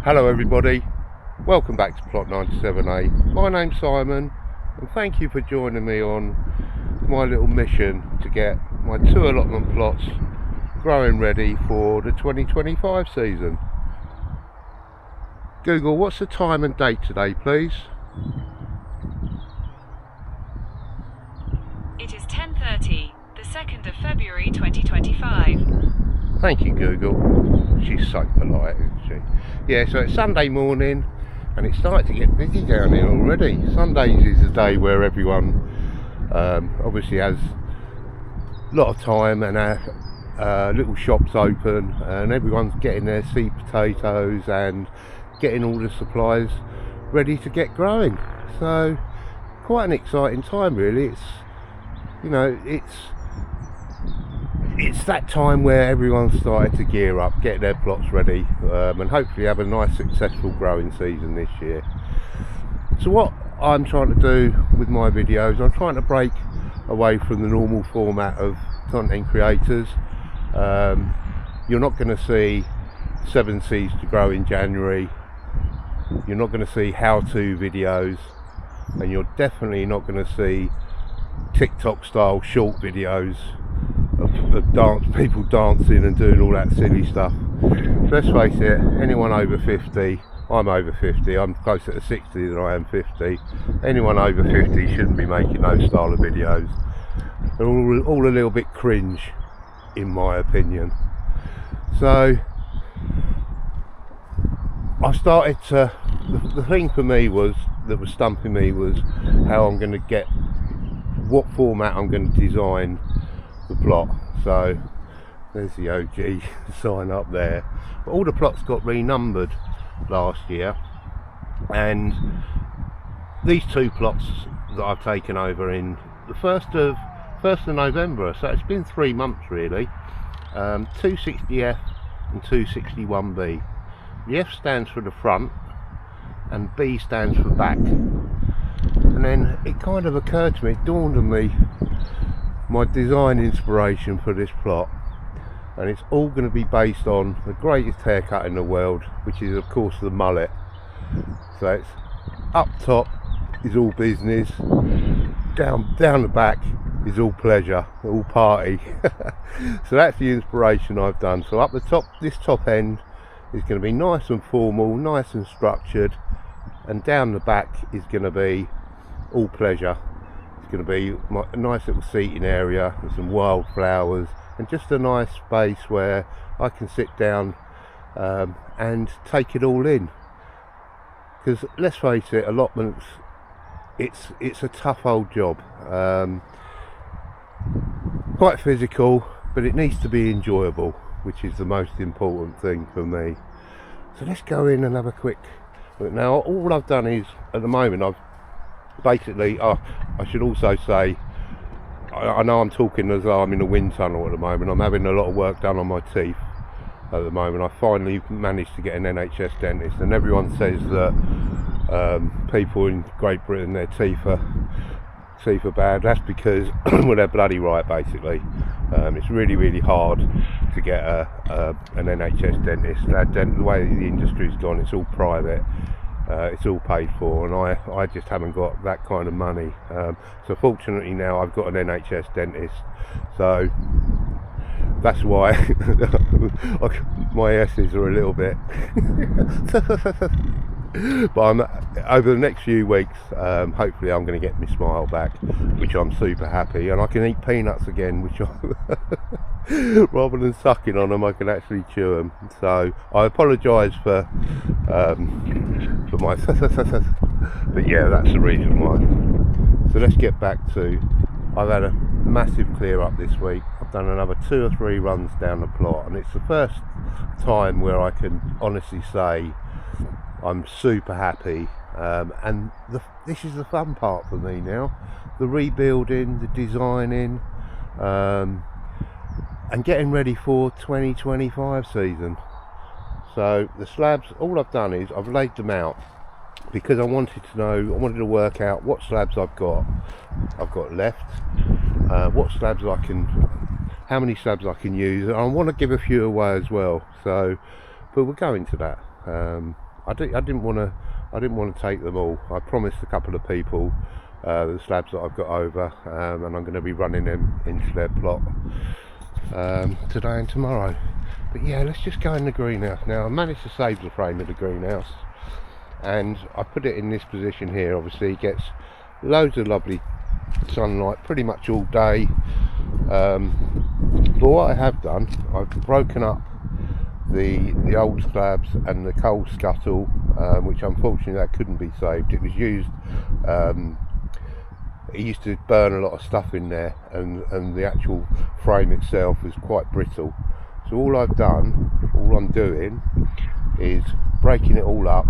Hello everybody, welcome back to Plot 97A. My name's Simon and thank you for joining me on my little mission to get my 2 allotment plots growing ready for the 2025 season. Google, what's the time and date today please? It is 10:30, the 2nd of February 2025. Thank you Google, she's so polite isn't she? Yeah, so it's Sunday morning and it's starting to get busy down here already. Sundays is a day where everyone obviously has a lot of time and our little shops open and everyone's getting their seed potatoes and getting all the supplies ready to get growing. So quite an exciting time really. It's that time where everyone's started to gear up, get their plots ready and hopefully have a nice successful growing season this year. So what I'm trying to do with my videos, I'm trying to break away from the normal format of content creators. You're not going to see 7 seeds to grow in January, you're not going to see how-to videos, and you're definitely not going to see TikTok style short videos of people dancing and doing all that silly stuff. So let's face it, anyone over 50, I'm over 50, I'm closer to 60 than I am 50, anyone over 50 shouldn't be making those style of videos. They're all a little bit cringe in my opinion. So I started to, the thing for me that was stumping me was how I'm going to get, what format I'm going to design the plot. So there's the OG sign up there, but all the plots got renumbered last year, and these 2 plots that I've taken over in the 1st of November, so it's been 3 months really. 260F and 261B. The F stands for the front and B stands for back. And then it kind of occurred to me, it dawned on me, my design inspiration for this plot, and it's all going to be based on the greatest haircut in the world, which is of course the mullet. So it's up top is all business, down the back is all pleasure, all party. So that's the inspiration I've done. So up the top, this top end is going to be nice and formal, nice and structured, and down the back is going to be all pleasure. It's going to be a nice little seating area with some wildflowers and just a nice space where I can sit down and take it all in. Because let's face it, allotments, it's a tough old job, quite physical, but it needs to be enjoyable, which is the most important thing for me. So let's go in and have a quick look. Now all I've done is, at the moment, I've basically, I should also say, I know I'm talking as though I'm in a wind tunnel at the moment. I'm having a lot of work done on my teeth at the moment. I finally managed to get an NHS dentist, and everyone says that people in Great Britain, their teeth are bad. That's because well, they're bloody right basically. It's really hard to get an NHS dentist. The way the industry's gone, it's all private. It's all paid for, and I just haven't got that kind of money. So fortunately now I've got an NHS dentist, so that's why my S's are a little bit but I'm, over the next few weeks, hopefully I'm going to get my smile back, which I'm super happy, and I can eat peanuts again, which I rather than sucking on them, I can actually chew them. So I apologise for my but yeah, that's the reason why. So let's get back to, I've had a massive clear up this week. I've done another 2 or 3 runs down the plot, and it's the first time where I can honestly say I'm super happy, and this is the fun part for me now, the rebuilding, the designing, and getting ready for 2025 season. So the slabs, all I've done is I've laid them out because I wanted to work out what slabs I've got left, what slabs I can, how many slabs I can use, and I want to give a few away as well. So, but we'll go into that. I didn't want to take them all. I promised a couple of people the slabs that I've got over, and I'm going to be running them into their plot today and tomorrow. But yeah, let's just go in the greenhouse now. I managed to save the frame of the greenhouse, and I put it in this position here. Obviously it gets loads of lovely sunlight pretty much all day. But what I have done, I've broken up the old slabs and the coal scuttle, which unfortunately that couldn't be saved. It was used, it used to burn a lot of stuff in there, and the actual frame itself was quite brittle. So all I'm doing is breaking it all up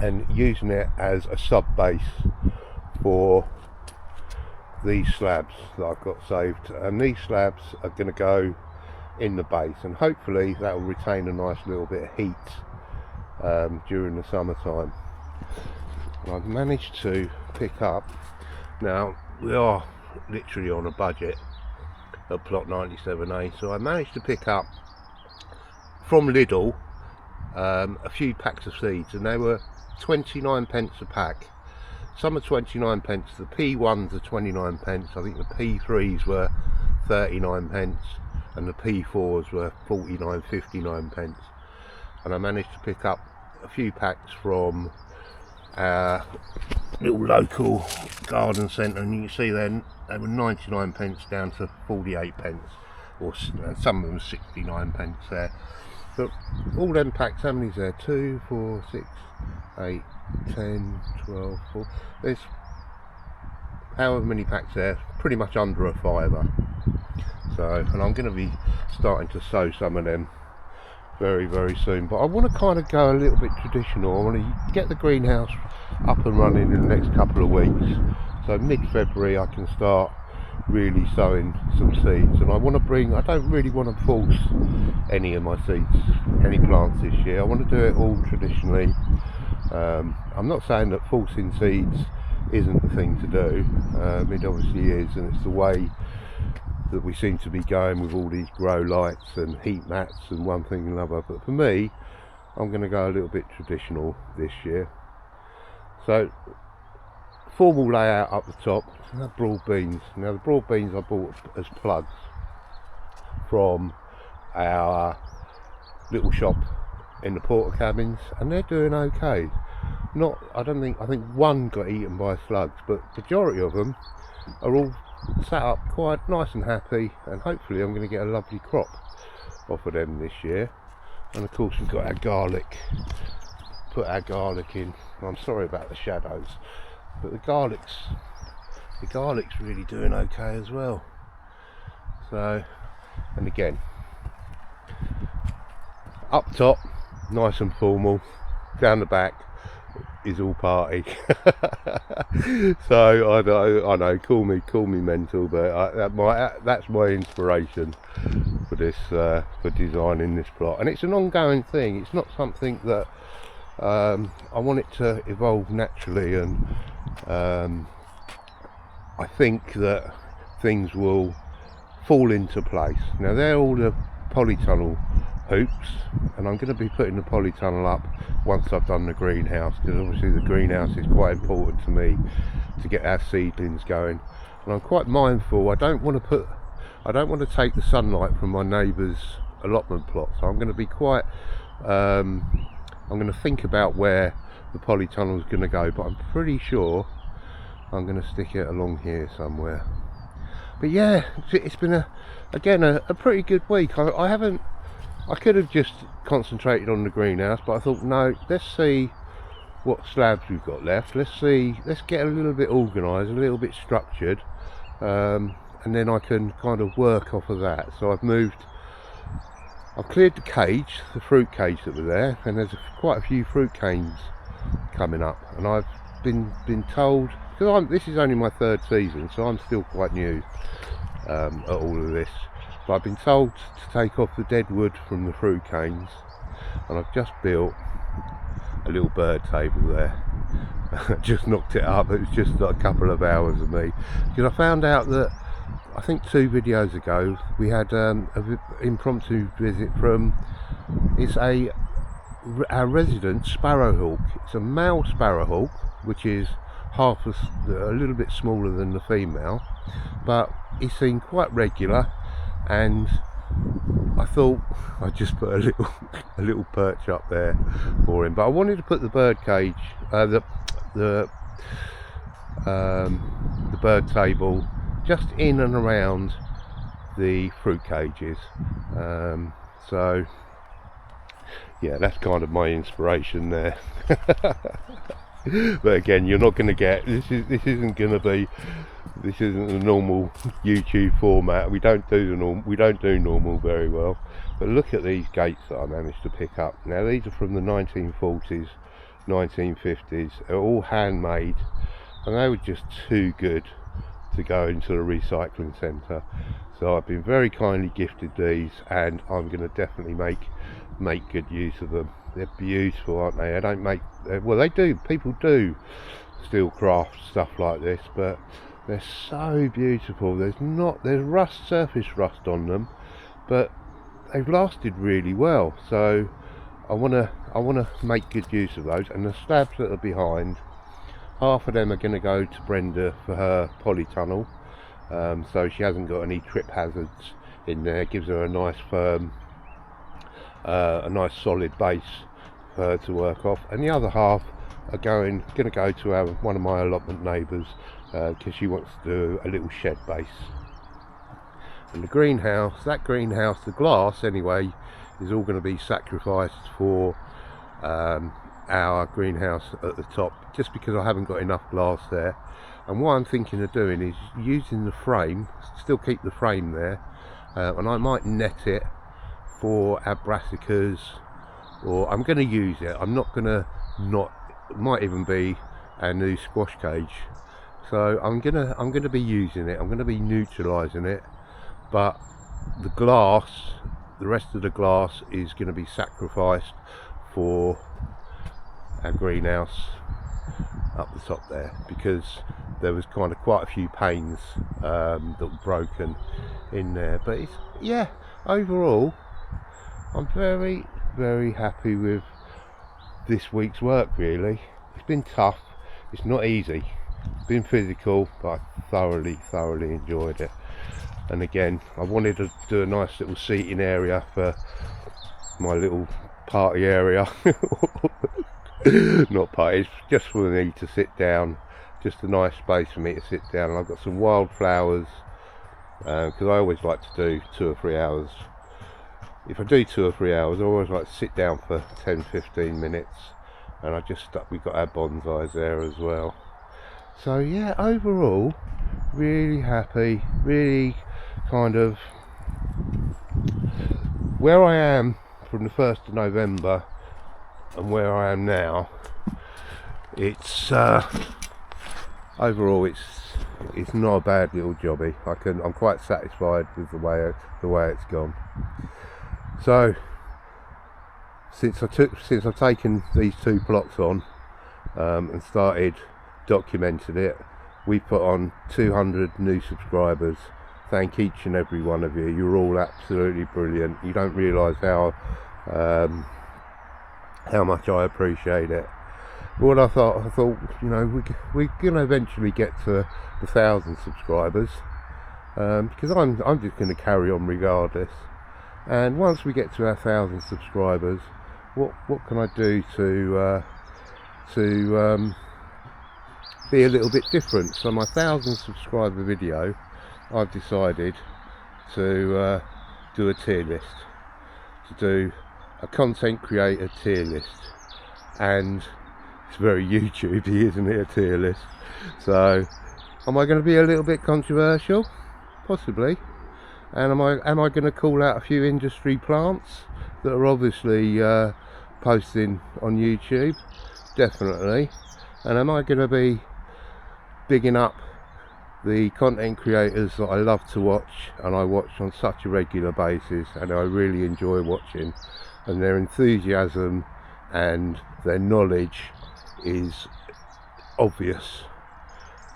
and using it as a sub base for these slabs that I've got saved, and these slabs are going to go in the base, and hopefully that will retain a nice little bit of heat during the summertime. And I've managed to pick up, now we are literally on a budget at plot 97A, so I managed to pick up from Lidl a few packs of seeds, and they were 29 pence a pack. Some are 29 pence, the P1s are 29 pence, I think the P3s were 39 pence, and the P4s were 49, 59 pence. And I managed to pick up a few packs from our little local garden centre, and you can see then they were 99 pence down to 48 pence, or some of them 69 pence there. But all them packs, how many's there? 2, 4, 6, 8, 10, 12, 4. There's however many packs there, pretty much under a fiver. So, and I'm going to be starting to sow some of them very soon. But I want to kind of go a little bit traditional. I want to get the greenhouse up and running in the next couple of weeks. So mid-February I can start really sowing some seeds, and I don't really want to force any of my seeds, any plants this year. I want to do it all traditionally. I'm not saying that forcing seeds isn't the thing to do, it obviously is, and it's the way that we seem to be going with all these grow lights and heat mats and one thing and another. But for me, I'm going to go a little bit traditional this year. So formal layout up the top, broad beans. Now the broad beans I bought as plugs from our little shop in the porter cabins, and they're doing okay. I think one got eaten by slugs, but majority of them are all sat up quite nice and happy, and hopefully I'm going to get a lovely crop off of them this year. And of course we've got our garlic, put our garlic in. I'm sorry about the shadows, but the garlic's really doing okay as well. So, and again, up top nice and formal, down the back is all party. So I know, call me mental, but that's my inspiration for this, for designing this plot, and it's an ongoing thing. It's not something that I want it to evolve naturally, and I think that things will fall into place. Now they're all the polytunnel hoops, and I'm going to be putting the polytunnel up once I've done the greenhouse, because obviously the greenhouse is quite important to me to get our seedlings going. And I'm quite mindful, I don't want to take the sunlight from my neighbour's allotment plot, so I'm going to be quite I'm going to think about where the polytunnel is going to go, but I'm pretty sure I'm going to stick it along here somewhere. But yeah, it's been a pretty good week. I could have just concentrated on the greenhouse, but I thought, no, let's see what slabs we've got left. Let's get a little bit organised, a little bit structured, and then I can kind of work off of that. So I've cleared the cage, the fruit cage that was there, and there's quite a few fruit canes coming up, and I've been told, because this is only my third season, so I'm still quite new at all of this. But I've been told to take off the dead wood from the fruit canes, and I've just built a little bird table there. Just knocked it up. It was just like a couple of hours of me, because I found out that I think 2 videos ago we had an impromptu visit from, it's a our resident sparrowhawk. It's a male sparrowhawk, which is a little bit smaller than the female, but he seemed quite regular, and I thought I'd just put a little perch up there for him. But I wanted to put the bird cage, the bird table, just in and around the fruit cages. So yeah, that's kind of my inspiration there. But again, you're not going to get this isn't a normal YouTube format. We don't do normal very well. But look at these gates that I managed to pick up. Now these are from the 1940s, 1950s. They're all handmade, and they were just too good to go into the recycling centre. So I've been very kindly gifted these, and I'm going to definitely make good use of them. They're beautiful, aren't they? I don't make, well, they do, people do still craft stuff like this, but they're so beautiful. There's surface rust on them, but they've lasted really well. So I want to make good use of those. And the slabs that are behind, half of them are going to go to Brenda for her polytunnel, so she hasn't got any trip hazards in there. It gives her a nice firm, a nice solid base for her to work off. And the other half are going to go to one of my allotment neighbours, because she wants to do a little shed base. And the greenhouse, the glass anyway, is all going to be sacrificed for our greenhouse at the top, just because I haven't got enough glass there. And what I'm thinking of doing is using the frame, still keep the frame there, and I might net it for our brassicas, or I'm going to use it. I'm not going to it might even be our new squash cage. So I'm gonna be using it. I'm going to be neutralising it, but the rest of the glass is going to be sacrificed for our greenhouse up the top there, because there was kind of quite a few panes that were broken in there. But overall I'm very, very happy with this week's work. Really, it's been tough, it's not easy, it's been physical, but I thoroughly enjoyed it. And again, I wanted to do a nice little seating area for my little party area. Not party, it's just for me to sit down, just a nice space for me to sit down. And I've got some wildflowers, because I always like to do 2 or 3 hours. If I do 2 or 3 hours, I always like to sit down for 10-15 minutes. And we've got our bonsais there as well. So yeah, overall really happy, really kind of where I am from the 1st of November and where I am now. It's overall it's not a bad little jobby. I'm quite satisfied with the way it's gone. So since I've taken these 2 plots on and started documenting it, we put on 200 new subscribers. Thank each and every one of you. You're all absolutely brilliant. You don't realise how much I appreciate it. But what I thought, you know, we're going to eventually get to the 1,000 subscribers, because I'm just going to carry on regardless. And once we get to our 1,000 subscribers, what can I do to be a little bit different? So my 1,000 subscriber video, I've decided to do a tier list, to do a content creator tier list. And it's very YouTubey, isn't it, a tier list? So am I going to be a little bit controversial? Possibly. And am I going to call out a few industry plants that are obviously posting on YouTube? Definitely. And am I going to be bigging up the content creators that I love to watch, and I watch on such a regular basis, and I really enjoy watching, and their enthusiasm and their knowledge is obvious.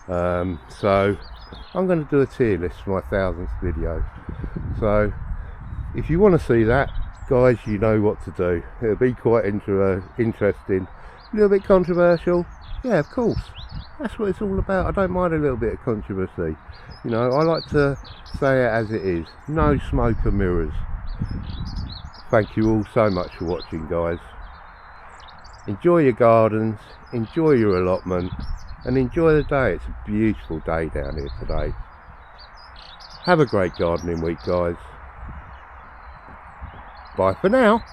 So I'm going to do a tier list for my 1,000th video. So if you want to see that, guys, you know what to do. It'll be quite interesting, a little bit controversial. Yeah, of course, that's what it's all about. I don't mind a little bit of controversy. You know, I like to say it as it is. No smoke and mirrors. Thank you all so much for watching, guys. Enjoy your gardens, enjoy your allotment, and enjoy the day. It's a beautiful day down here today. Have a great gardening week, guys. Bye for now.